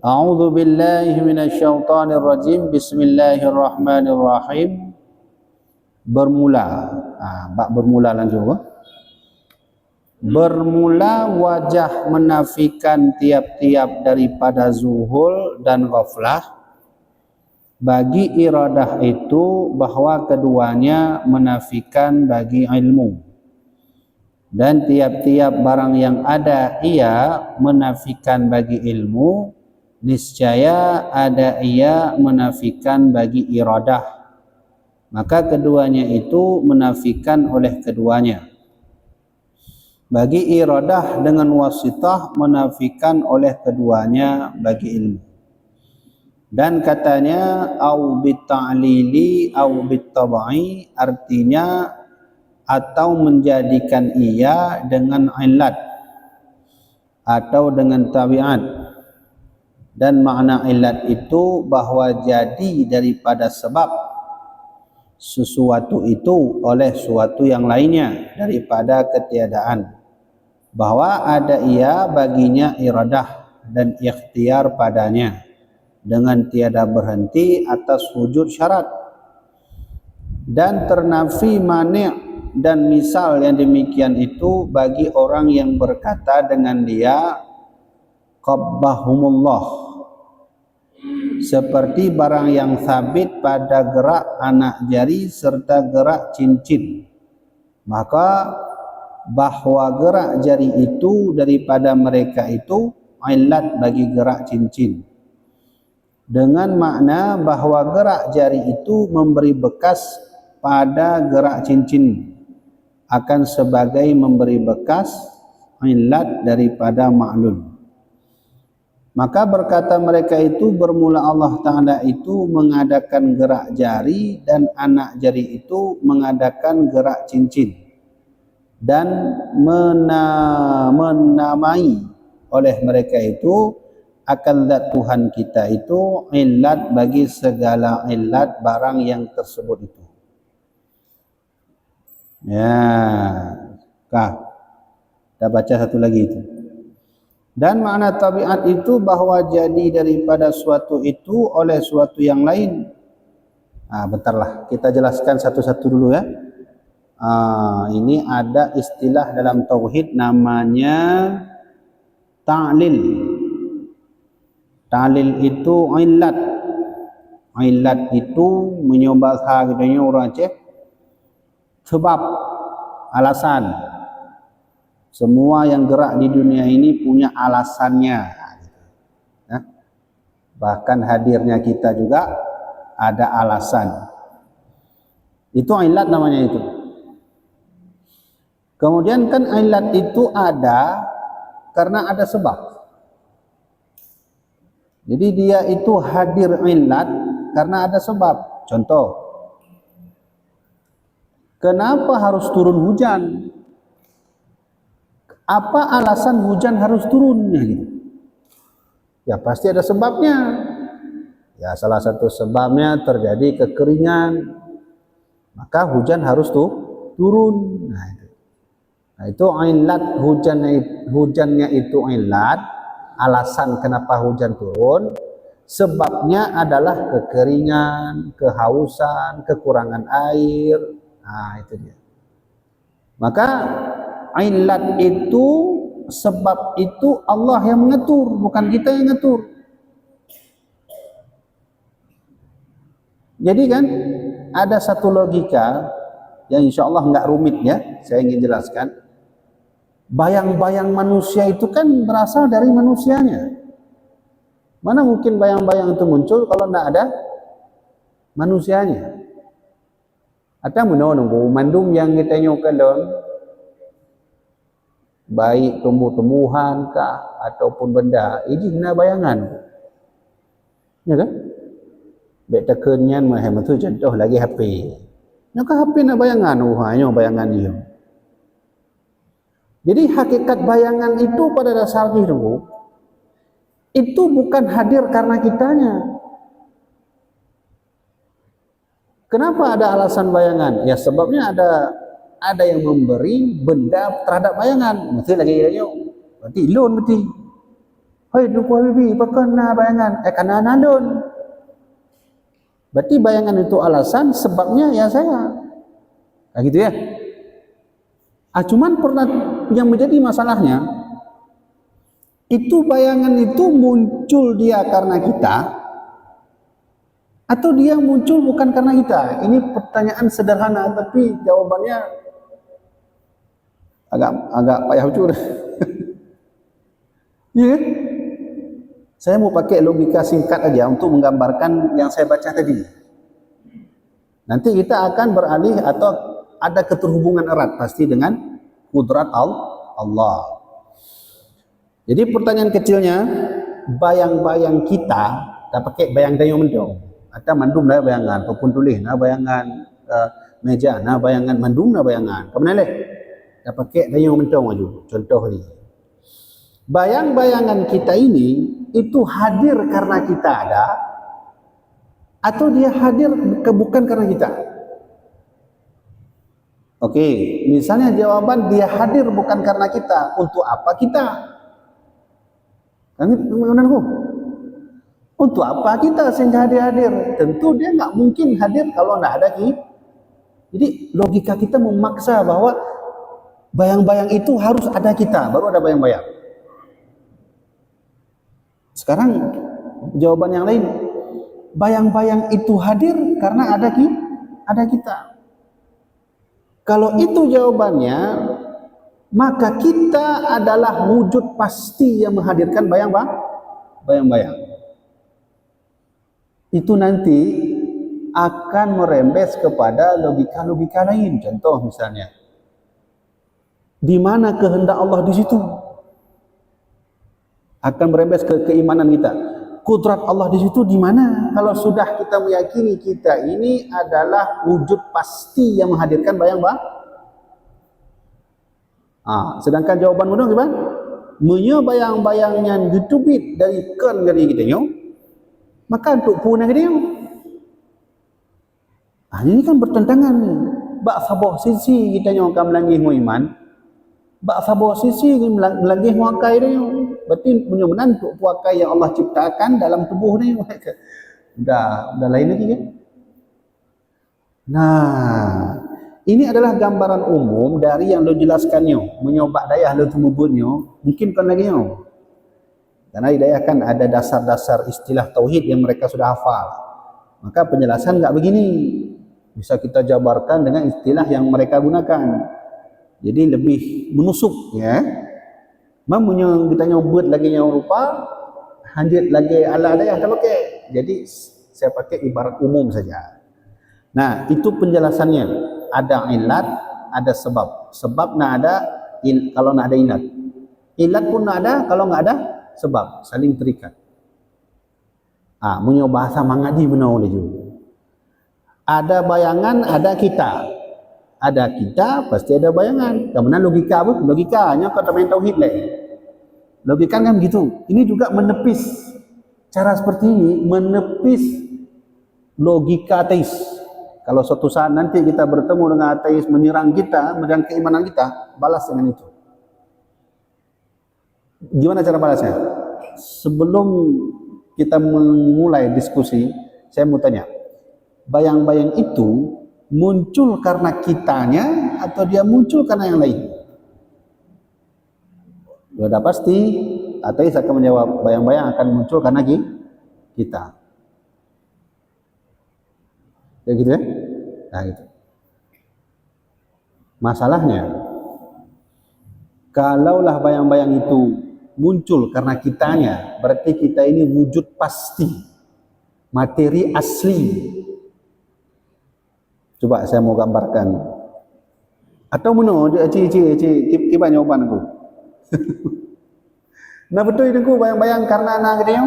A'udzu billahi minasyaitonir rajim. Bismillahirrahmanirrahim. Bermula. Bab bermula langsung. Bermula wajah menafikan tiap-tiap daripada zuhul dan ghaflah. Bagi iradah itu bahwa keduanya menafikan bagi ilmu. Dan tiap-tiap barang yang ada ia menafikan bagi ilmu, niscaya ada ia menafikan bagi iradah. Maka keduanya itu menafikan oleh keduanya. Bagi iradah dengan wasitah menafikan oleh keduanya bagi ilmu. Dan katanya au bita'lili au bittabai, artinya atau menjadikan ia dengan ilat atau dengan tabiat. Dan makna ilat itu bahwa jadi daripada sebab sesuatu itu oleh suatu yang lainnya daripada ketiadaan, bahwa ada ia baginya iradah dan ikhtiar padanya dengan tiada berhenti atas wujud syarat. Dan ternafi mani' dan misal yang demikian itu bagi orang yang berkata dengan dia qabbahumullah, seperti barang yang sabit pada gerak anak jari serta gerak cincin. Maka bahwa gerak jari itu daripada mereka itu ilat bagi gerak cincin, dengan makna bahwa gerak jari itu memberi bekas pada gerak cincin, akan sebagai memberi bekas ilat daripada ma'lul. Maka berkata mereka itu, bermula Allah Ta'ala itu mengadakan gerak jari dan anak jari itu mengadakan gerak cincin, dan menamai oleh mereka itu akan zat Tuhan kita itu ilat bagi segala ilat barang yang tersebut itu. Ya, kita baca satu lagi itu. Dan makna tabiat itu bahwa jadi daripada suatu itu oleh suatu yang lain. Bentarlah, kita jelaskan satu-satu dulu ya. Ini ada istilah dalam tauhid namanya ta'lil. Ta'lil itu ilat. Ilat itu menyebab harganya orang Aceh sebab, alasan. Semua yang gerak di dunia ini punya alasannya. Bahkan hadirnya kita juga ada alasan. Itu ilat namanya itu. Kemudian kan ilat itu ada karena ada sebab. Jadi dia itu hadir ilat karena ada sebab. Contoh, kenapa harus turun hujan? Apa alasan hujan harus turun? Ya pasti ada sebabnya. Ya salah satu sebabnya terjadi kekeringan, maka hujan harus turun. Nah itu ilat, hujannya itu ilat, alasan kenapa hujan turun. Sebabnya adalah kekeringan, kehausan, kekurangan air. Itu dia. Maka ilat itu, sebab itu Allah yang mengatur, bukan kita yang mengatur. Jadi kan ada satu logika yang insya Allah nggak rumit ya, saya ingin jelaskan. Bayang-bayang manusia itu kan berasal dari manusianya. Mana mungkin bayang-bayang itu muncul kalau tidak ada manusianya? Atau menunggu mandum yang kita nyokalon, baik tumbuh-tumbuhan kah ataupun benda, ini kena bayangan. Ya kan? Baik tekennya macam tu, contoh lagi HP. Nyaka HP nak bayangan, hanya bayangan dia. Jadi hakikat bayangan itu pada dasarnya itu bukan hadir karena kitanya. Kenapa ada alasan bayangan? Ya sebabnya ada yang memberi benda terhadap bayangan. Mesti lagi berarti ilun berarti. Hei Duku Habibi, pakana bayangan? Kana nadon. Berarti bayangan itu alasan, sebabnya ya saya. Nah, gitu ya. Cuman pernah yang menjadi masalahnya, itu bayangan itu muncul dia karena kita, atau dia muncul bukan karena kita? Ini pertanyaan sederhana, tapi jawabannya agak payah ucur. Ya, saya mau pakai logika singkat aja untuk menggambarkan yang saya baca tadi. Nanti kita akan beralih atau ada keterhubungan erat pasti dengan kudrat Allah. Jadi pertanyaan kecilnya, bayang-bayang kita, kita pakai bayang dayung mendung, atau mandum lah bayangan, ataupun tulis nah bayangan meja, nah bayangan mandum nah bayangan. Kemudian kita pakai dayung mendung aja. Contoh ni, bayang-bayangan kita ini itu hadir karena kita ada, atau dia hadir bukan karena kita? Oke, misalnya jawaban dia hadir bukan karena kita. Untuk apa kita? Untuk apa kita sehingga dia hadir? Tentu dia nggak mungkin hadir kalau nggak ada kita. Jadi logika kita memaksa bahwa bayang-bayang itu harus ada kita, baru ada bayang-bayang. Sekarang jawaban yang lain, bayang-bayang itu hadir karena ada kita. Kalau itu jawabannya, maka kita adalah wujud pasti yang menghadirkan bayang-bayang. Itu nanti akan merembes kepada logika-logika lain. Contoh misalnya, di mana kehendak Allah di situ? Akan merembes ke keimanan kita. Kudrat Allah di situ di mana? Kalau sudah kita meyakini kita ini adalah wujud pasti yang menghadirkan bayang-bayang. Sedangkan jawaban mudah gimana? Menyo bayang-bayangnya ditubit dari kan dari kita nyo, maka untuk punah dia. Ini kan bertentangan ni. Bak sabah sisi kita nyo akan melangih iman. Bak sabah sisi melangih muakai dia. Berarti benar-benar untuk puakai yang Allah ciptakan dalam tubuh ni. Dah lain lagi kan? Nah, ini adalah gambaran umum dari yang lo jelaskannya. Menyobak dayah lo tumubunnya, mungkin kan lagi nyo. Karena hidayah kan ada dasar-dasar istilah tauhid yang mereka sudah hafal. Maka penjelasan enggak begini. Bisa kita jabarkan dengan istilah yang mereka gunakan. Jadi lebih menusuk ya. Mamunya kita nyobot lagi yang rupa, hanjit lagi ala dayah tak pakai. Jadi saya pakai ibarat umum saja. Nah, itu penjelasannya. Ada ilat, ada sebab. Sebab nak ada kalau nak ada ilat. Ilat pun nak ada kalau enggak ada sebab, saling terikat. Punya bahasa mengaji benar boleh juga. Ada bayangan, ada kita. Ada kita, pasti ada bayangan. Kemudian logika apa? Logikanya kata main tauhid lah. Logika kan begitu. Ini juga menepis cara seperti ini, menepis logika ateis. Kalau suatu saat nanti kita bertemu dengan ateis menyerang kita, menyerang keimanan kita, balas dengan itu. Gimana cara balasnya? Sebelum kita memulai diskusi, saya mau tanya, bayang-bayang itu muncul karena kitanya atau dia muncul karena yang lain? Sudah pasti ateis akan menjawab bayang-bayang akan muncul karena kita. Ya gitu ya? Nah gitu. Masalahnya, kalaulah bayang-bayang itu muncul karena kitanya, berarti kita ini wujud pasti, materi asli. Coba saya mau gambarkan. Atau mana tiba jawaban aku. Nah betul itu bayang-bayang karena anak dia.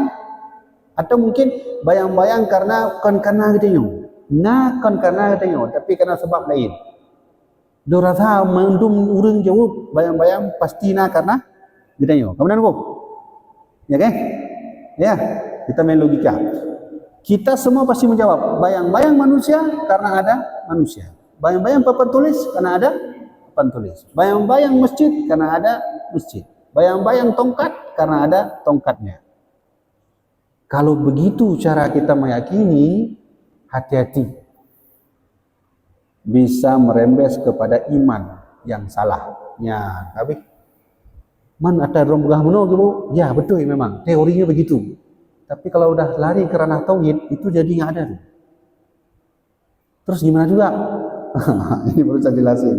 Atau mungkin bayang-bayang karena dia. Nah karena dia, tapi karena sebab lain. Do rasa mendung urang jauh bayang-bayang pasti karena dia. Kemudian aku. Ya kan? Ya, kita main logika. Kita semua pasti menjawab, bayang-bayang manusia karena ada manusia. Bayang-bayang papan tulis karena ada papan tulis. Bayang-bayang masjid karena ada masjid. Bayang-bayang tongkat karena ada tongkatnya. Kalau begitu cara kita meyakini, hati-hati. Bisa merembes kepada iman yang salah. Ya, habis. Man ada rombongan benar gitu. Ya, betul memang. Teorinya begitu. Tapi kalau udah lari ke ranah tauhid, itu jadi nggak ada. Terus gimana juga? Ini baru saya jelasin.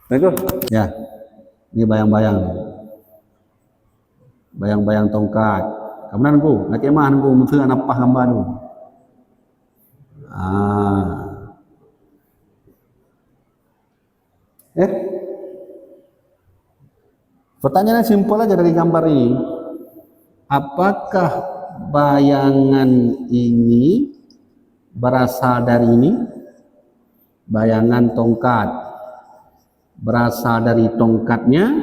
Baiklah. Ya, ini bayang-bayang. Bayang-bayang tongkat. Kemudian ku, nak kemah ku, mesti anak apa gambar tu. Pertanyaannya simpel aja dari gambar ini. Apakah bayangan ini berasal dari ini? Bayangan tongkat berasal dari tongkatnya,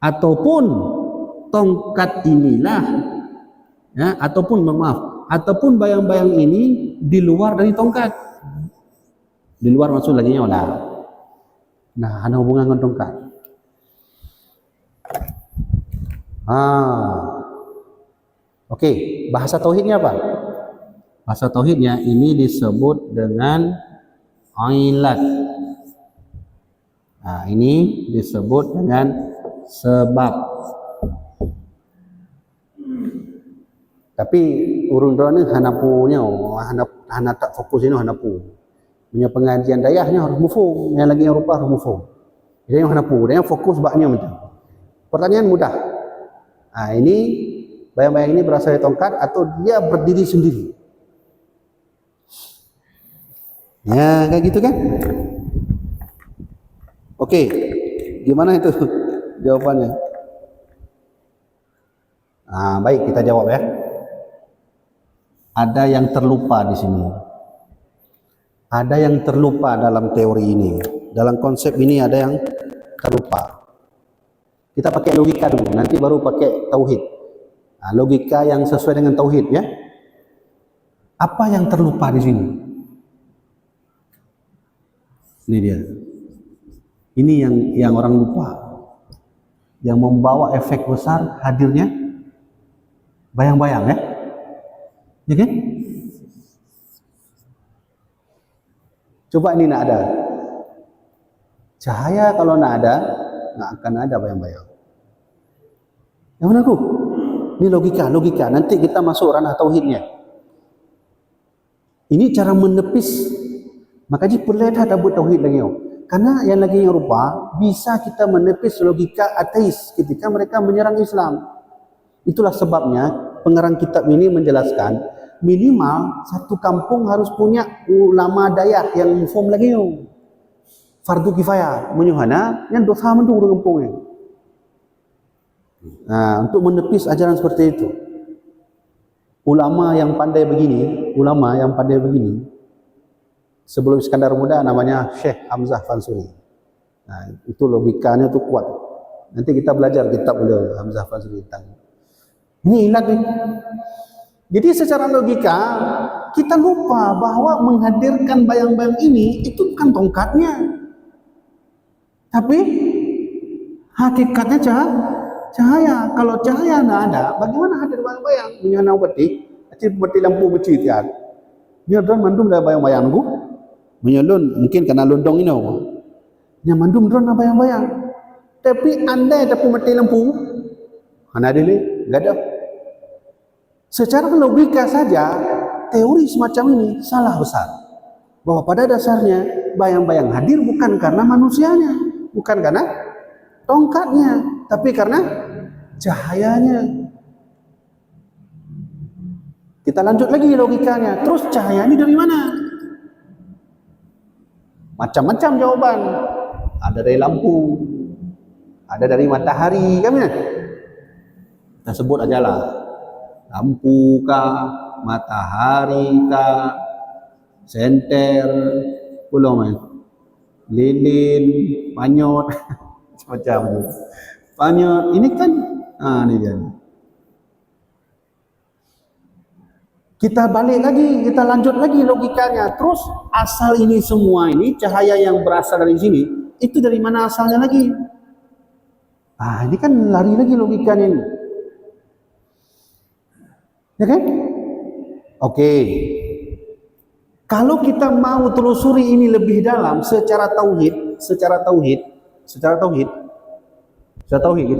ataupun tongkat inilah, ya, ataupun bayang-bayang ini di luar dari tongkat. Di luar maksud lagi nyola. Nah, ada hubungan dengan tongkat. Oke, bahasa tauhidnya apa? Bahasa tauhidnya ini disebut dengan ilat. Nah, ini disebut dengan sebab. Tapi urun-urun ni hanapunya, hanap tak fokus ini hanapu. Punya pengajian dayahnya harus mufum, yang lagi yang rupa harus mufum. Jadi yang hanapu, dia fokus baknya macam. Pertanyaan mudah. Nah, ini bayang-bayang ini berasal dari tongkat atau dia berdiri sendiri? Ya, kayak gitu kan? Oke, gimana itu jawabannya? Baik, kita jawab ya. Ada yang terlupa di sini. Ada yang terlupa dalam teori ini. Dalam konsep ini ada yang terlupa. Kita pakai logika dulu, nanti baru pakai tauhid. Logika yang sesuai dengan tauhid ya. Apa yang terlupa di sini? Ini dia. Ini yang orang lupa. Yang membawa efek besar hadirnya bayang-bayang ya. Ya kan? Coba ini nak ada. Cahaya kalau nak ada, nggak akan ada bayang-bayang. Yang mana aku? Ini logika. Nanti kita masuk ranah tauhidnya. Ini cara menepis. Makanya perlu ada buat tauhid lagi. Karena yang lagi yang rupa bisa kita menepis logika ateis ketika mereka menyerang Islam. Itulah sebabnya pengarang kitab ini menjelaskan minimal satu kampung harus punya ulama dayah yang mufum lagi. Fardu kifayah menyuhana yang dosa mendung di kampungnya. Untuk menepis ajaran seperti itu. Ulama yang pandai begini, sebelum Iskandar Muda namanya Syekh Hamzah Fansuri. Itu logikanya itu kuat. Nanti kita belajar kitab beliau Hamzah Fansuri tentang ini ilat nih. Jadi secara logika kita lupa bahwa menghadirkan bayang-bayang ini itu bukan tongkatnya, tapi hakikatnya cahaya. Kalau cahaya tidak ada, bagaimana hadir bayang-bayang? Menyana peti lampu kecil tiap. Dia drone mandum dah bayang-bayang ku. Menyalun mungkin kena lundong ini. Dia mandum drone dah bayang-bayang. Tapi andai tapi mati lampu, mana ada ni? Gak ada. Secara logika saja, teori semacam ini salah besar. Bahwa pada dasarnya bayang-bayang hadir bukan karena manusianya, bukan karena tongkatnya, tapi karena cahayanya. Kita lanjut lagi logikanya. Terus cahaya ini dari mana? Macam-macam jawaban. Ada dari lampu, ada dari matahari, kan? Kita sebut aja lah. Lampu kah, matahari kah, senter, lilin, panyot, macam itu. Panyot ini kan, ini dia. Kita balik lagi, kita lanjut lagi logikanya. Terus asal ini semua ini, cahaya yang berasal dari sini, itu dari mana asalnya lagi? Ini kan lari lagi logikanya ini. Ya kan? Oke. Kalau kita mau telusuri ini lebih dalam secara tauhid, kita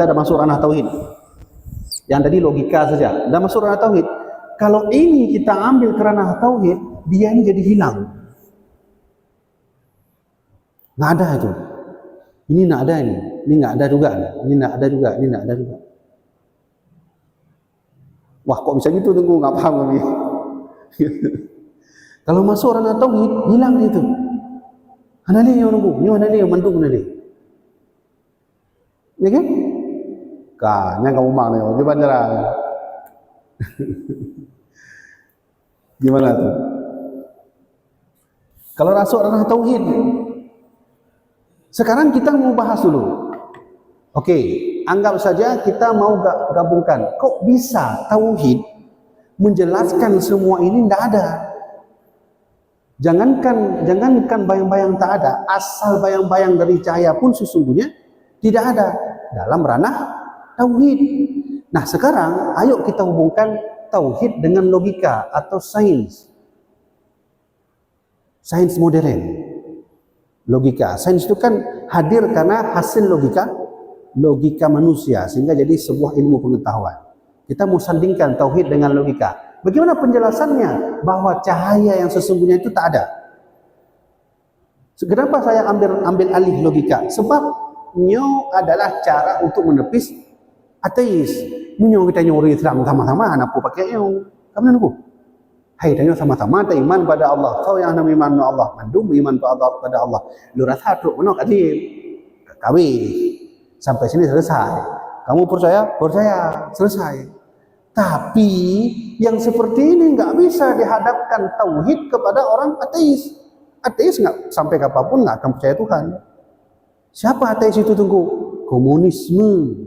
ada masuk ranah tauhid. Yang tadi logika saja, udah masuk ranah tauhid. Kalau ini kita ambil ke ranah tauhid, dia ini jadi hilang. Nggak ada itu. Ini nggak ada ini nggak ada juga. Ini nggak ada juga, ini nggak ada juga. Wah, kok bisa gitu? Tunggu, nggak paham kami. Kalau masuk ranah tauhid, hilang itu. Anali yang nunggu, ini anali yang mendung anali. Ya kan? Kayaknya kamu mang nih, gimana cara? Gimana tuh? Kalau masuk ranah tauhid, sekarang kita mau bahas dulu. Oke, anggap saja kita mau gabungkan. Kok bisa tauhid menjelaskan semua ini? Tidak ada. Jangankan bayang-bayang tak ada, asal bayang-bayang dari cahaya pun sesungguhnya tidak ada dalam ranah tauhid. Nah, sekarang ayo kita hubungkan tauhid dengan logika atau sains. Sains modern. Logika, sains itu kan hadir karena hasil logika manusia sehingga jadi sebuah ilmu pengetahuan. Kita mau sandingkan tauhid dengan logika. Bagaimana penjelasannya bahwa cahaya yang sesungguhnya itu tak ada? Kenapa saya ambil alih logika? Sebab nyo adalah cara untuk menepis ateis. Nyo kita nyuri Islam sama-sama, anak pakai nyo. Kamu nunggu. Hai, tanya sama-sama kita iman pada Allah. Kau yang nama iman pada Allah, mandum iman pada Allah. Lu rasa truk menok aja. Kawin. Sampai sini selesai. Kamu percaya? Percaya. Selesai. Tapi yang seperti ini nggak bisa dihadapkan tauhid kepada orang ateis. Ateis nggak sampai kapanpun nggak akan percaya Tuhan. Siapa ateis itu? Tunggu. Komunisme.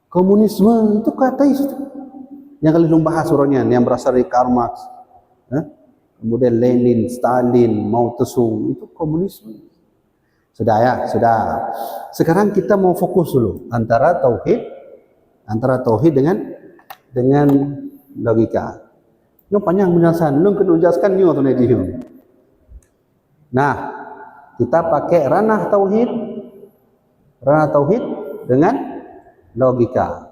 Komunisme itu ateis itu. Yang kali belum bahas surahnya, yang berasal dari Karl Marx, kemudian Lenin, Stalin, Mao Tse-tung, itu komunisme. Sudah ya, sudah. Sekarang kita mau fokus dulu antara tauhid dengan logika. Ini panjang penjelasan, lu kena jelaskan nyo atau nanti. Nah, kita pakai ranah tauhid dengan logika.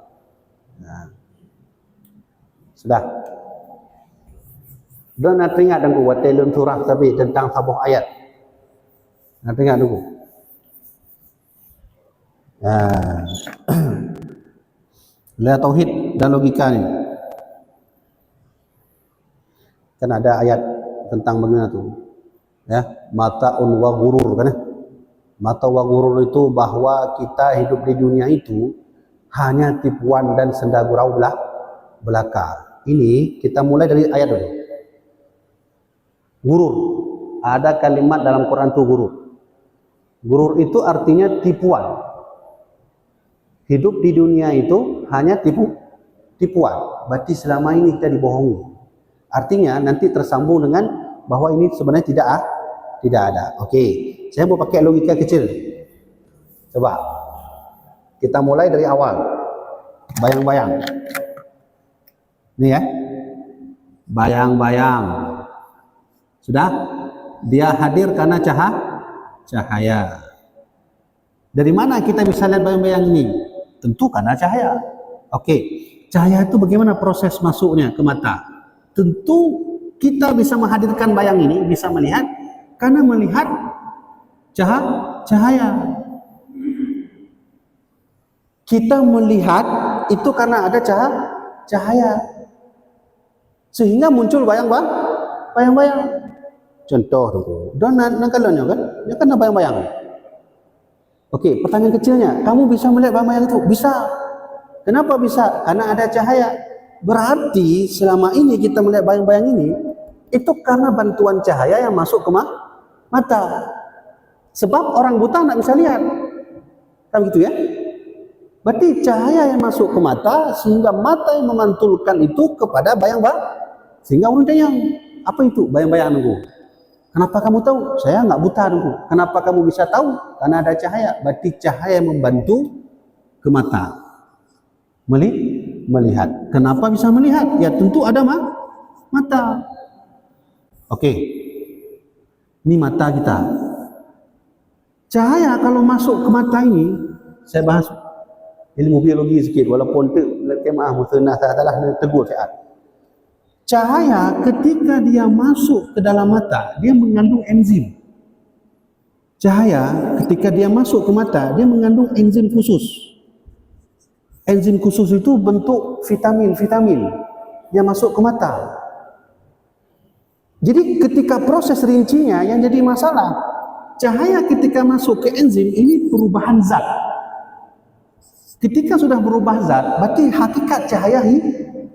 Nah, sudah. Dan nak teringat dengan watelun surah tapi tentang sabuh ayat. Nak teringat dulu. Lihat tauhid dan logika ni. Kan ada ayat tentang bagaimana tu. Ya, mata'un wa ghurur kan? Mata wa ghurur itu bahwa kita hidup di dunia itu hanya tipuan dan senda gurau belaka. Ini kita mulai dari ayat dulu. Gurur. Ada kalimat dalam Quran itu gurur. Gurur itu artinya tipuan. Hidup di dunia itu hanya tipuan. Berarti selama ini kita dibohongi. Artinya nanti tersambung dengan bahwa ini sebenarnya tidak ada. Oke, saya mau pakai logika kecil. Coba kita mulai dari awal. Bayang-bayang. Ini ya. Bayang-bayang. Sudah? Dia hadir karena cahaya. Dari mana kita bisa lihat bayang-bayang ini? Tentu karena cahaya. Oke. Cahaya itu bagaimana proses masuknya ke mata? Tentu kita bisa menghadirkan bayang ini, bisa melihat karena melihat cahaya. Kita melihat itu karena ada cahaya. Sehingga muncul bayang-bayang. Contoh dulu. Dan nangkalnya kan? Ya kan bayang-bayang. Oke, pertanyaan kecilnya, kamu bisa melihat bayang-bayang itu? Bisa. Kenapa bisa? Karena ada cahaya. Berarti selama ini kita melihat bayang-bayang ini itu karena bantuan cahaya yang masuk ke mata. Sebab orang buta tidak bisa lihat. Kan gitu ya? Berarti cahaya yang masuk ke mata sehingga mata yang memantulkan itu kepada bayang-bayang. Sehingga orang tanya, apa itu bayang-bayang nunggu? Kenapa kamu tahu? Saya nggak buta nunggu. Kenapa kamu bisa tahu? Karena ada cahaya. Berarti cahaya membantu ke mata. Melihat. Kenapa bisa melihat? Ya tentu ada mata. Oke. Ini mata kita. Cahaya kalau masuk ke mata ini, saya bahas ilmu biologi sikit walaupun tu maaf musnah salah tegur saya. Cahaya ketika dia masuk ke dalam mata, dia mengandung enzim. Cahaya ketika dia masuk ke mata, dia mengandung enzim khusus. Enzim khusus itu bentuk vitamin yang masuk ke mata. Jadi ketika proses rincinya yang jadi masalah, cahaya ketika masuk ke enzim ini perubahan zat. Ketika sudah berubah zat, berarti hakikat cahaya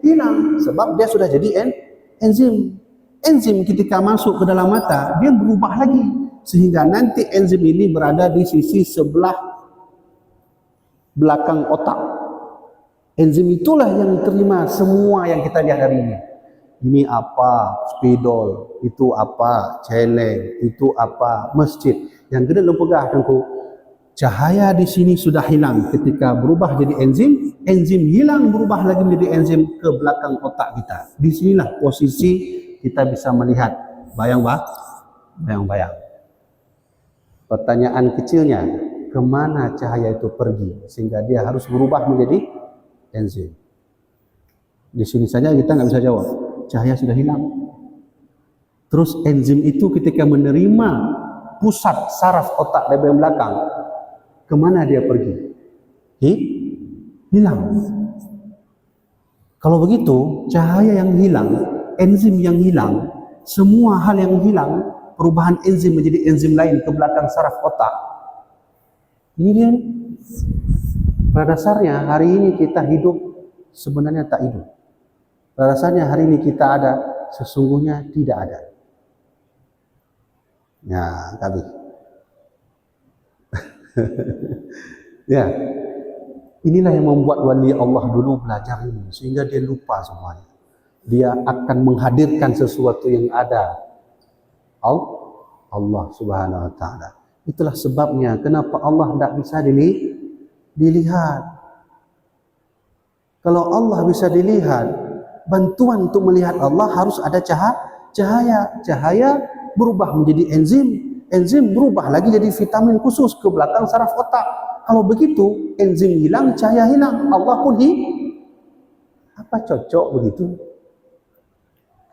hilang sebab dia sudah jadi enzim. Enzim ketika masuk ke dalam mata, dia berubah lagi sehingga nanti enzim ini berada di sisi sebelah belakang otak. Enzim itulah yang terima semua yang kita lihat hari ini. Ini apa? Spidol. Itu apa? Celeng. Itu apa? Masjid. Yang gede lo pegah tengku. Cahaya di sini sudah hilang ketika berubah jadi enzim. Enzim hilang berubah lagi menjadi enzim ke belakang otak kita. Di sinilah posisi kita bisa melihat bayang-bayang. Pertanyaan kecilnya, kemana cahaya itu pergi sehingga dia harus berubah menjadi enzim? Di sini saja kita nggak bisa jawab. Cahaya sudah hilang. Terus enzim itu ketika menerima pusat saraf otak dari bagian belakang, kemana dia pergi? Hilang. Kalau begitu, cahaya yang hilang, enzim yang hilang, semua hal yang hilang, perubahan enzim menjadi enzim lain ke belakang saraf otak. Ini dia. Pada dasarnya hari ini kita hidup sebenarnya tak hidup. Pada dasarnya hari ini kita ada, sesungguhnya tidak ada. Ya, Kabi. Ya, inilah yang membuat wali Allah dulu belajar ini sehingga dia lupa semuanya. Dia akan menghadirkan sesuatu yang ada. Allah Subhanahu Wa Taala. Itulah sebabnya kenapa Allah tidak bisa dilihat. Kalau Allah bisa dilihat, bantuan untuk melihat Allah harus ada cahaya. Cahaya berubah menjadi enzim. Enzim berubah lagi jadi vitamin khusus ke belakang saraf otak. Kalau begitu, enzim hilang, cahaya hilang. Allah pun apa cocok begitu?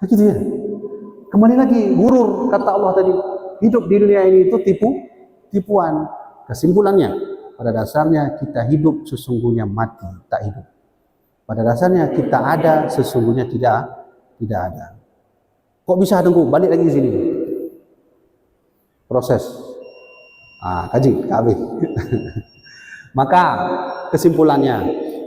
Begitu ya? Kembali lagi, gurur kata Allah tadi. Hidup di dunia ini itu tipuan. Kesimpulannya, pada dasarnya kita hidup, sesungguhnya mati, tak hidup. Pada dasarnya kita ada, sesungguhnya tidak ada. Kok bisa tunggu? Balik lagi sini. Proses. Kaji. Maka kesimpulannya,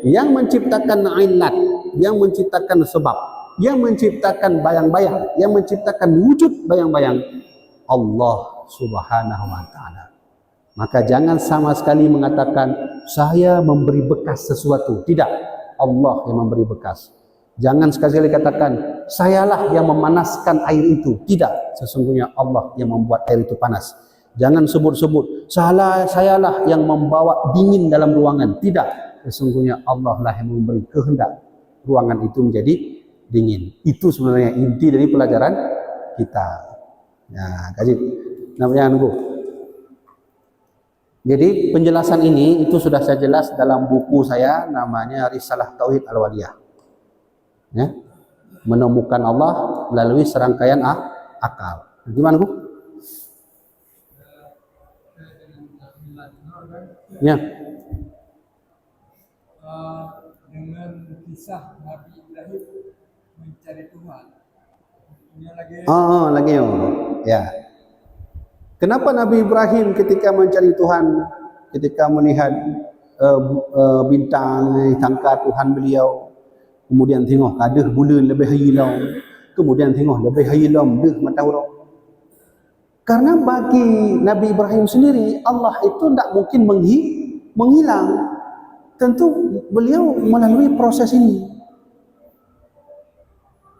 yang menciptakan ilat, yang menciptakan sebab, yang menciptakan bayang-bayang, yang menciptakan wujud bayang-bayang, Allah Subhanahu Wa Taala. Maka jangan sama sekali mengatakan saya memberi bekas sesuatu. Tidak, Allah yang memberi bekas. Jangan sekali-kali katakan sayalah yang memanaskan air itu. Tidak, sesungguhnya Allah yang membuat air itu panas. Jangan sebut-sebut sayalah yang membawa dingin dalam ruangan. Tidak, sesungguhnya Allah lah yang memberi kehendak ruangan itu menjadi dingin. Itu sebenarnya inti dari pelajaran kita. Ya, kaji namanya nunggu. Jadi penjelasan ini itu sudah saya jelas dalam buku saya namanya Risalah Tauhid Al-Waliyah. Ya. Menemukan Allah melalui serangkaian akal. Gimana, Bu? Ya. Dengan kisah Nabi Ibrahim mencari Tuhan. Lagi ya. Kenapa Nabi Ibrahim ketika mencari Tuhan, ketika melihat bintang, tangka Tuhan beliau, kemudian tengok ada bulan lebih hilang, kemudian tengok lebih hilang deh matahari. Karena bagi Nabi Ibrahim sendiri Allah itu tidak mungkin menghilang. tentu beliau melalui proses ini.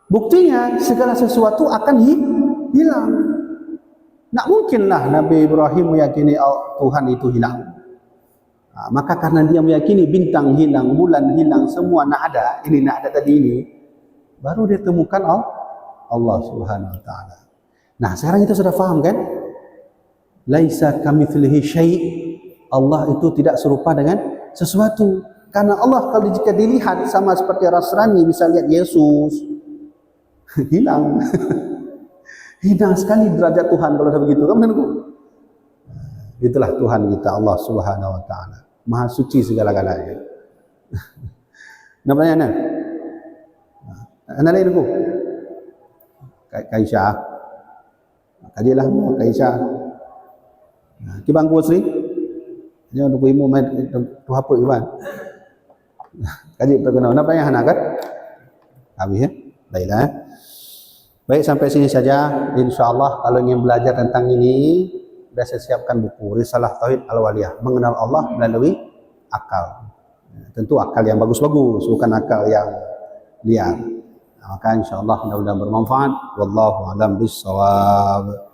Buktinya segala sesuatu akan hilang. Tak mungkinlah Nabi Ibrahim meyakini Tuhan itu hilang. Maka karena dia meyakini bintang hilang, bulan hilang, semua nak ada tadi ini, baru dia temukan Allah Subhanahu Wa Taala. Nah, sekarang kita sudah faham kan? Laisa kamitslihi syai'. Allah itu tidak serupa dengan sesuatu. Karena Allah kalau jika dilihat sama seperti Nasrani bisa lihat Yesus, hilang. Hilang sekali derajat Tuhan kalau sudah begitu, kan? Itulah Tuhan kita, Allah Subhanahu Wa Taala, Maha Suci segala-galanya. Nak bertanya anak lain aku, Kaisyah, kajilah Kaisyah. Kibang ku Sri, dia untuk imu main tu apa Iwan? Kaji terkenal. Nak bertanya anak kan? Habis ya, baiklah. Baik, sampai sini saja. InsyaAllah kalau ingin belajar tentang ini, sudah saya siapkan buku Risalah Tauhid Al-Waliyah, mengenal Allah melalui akal. Tentu akal yang bagus-bagus, bukan akal yang liar. Maka insyaAllah mudah-mudahan bermanfaat. Wallahu a'lam bishawab.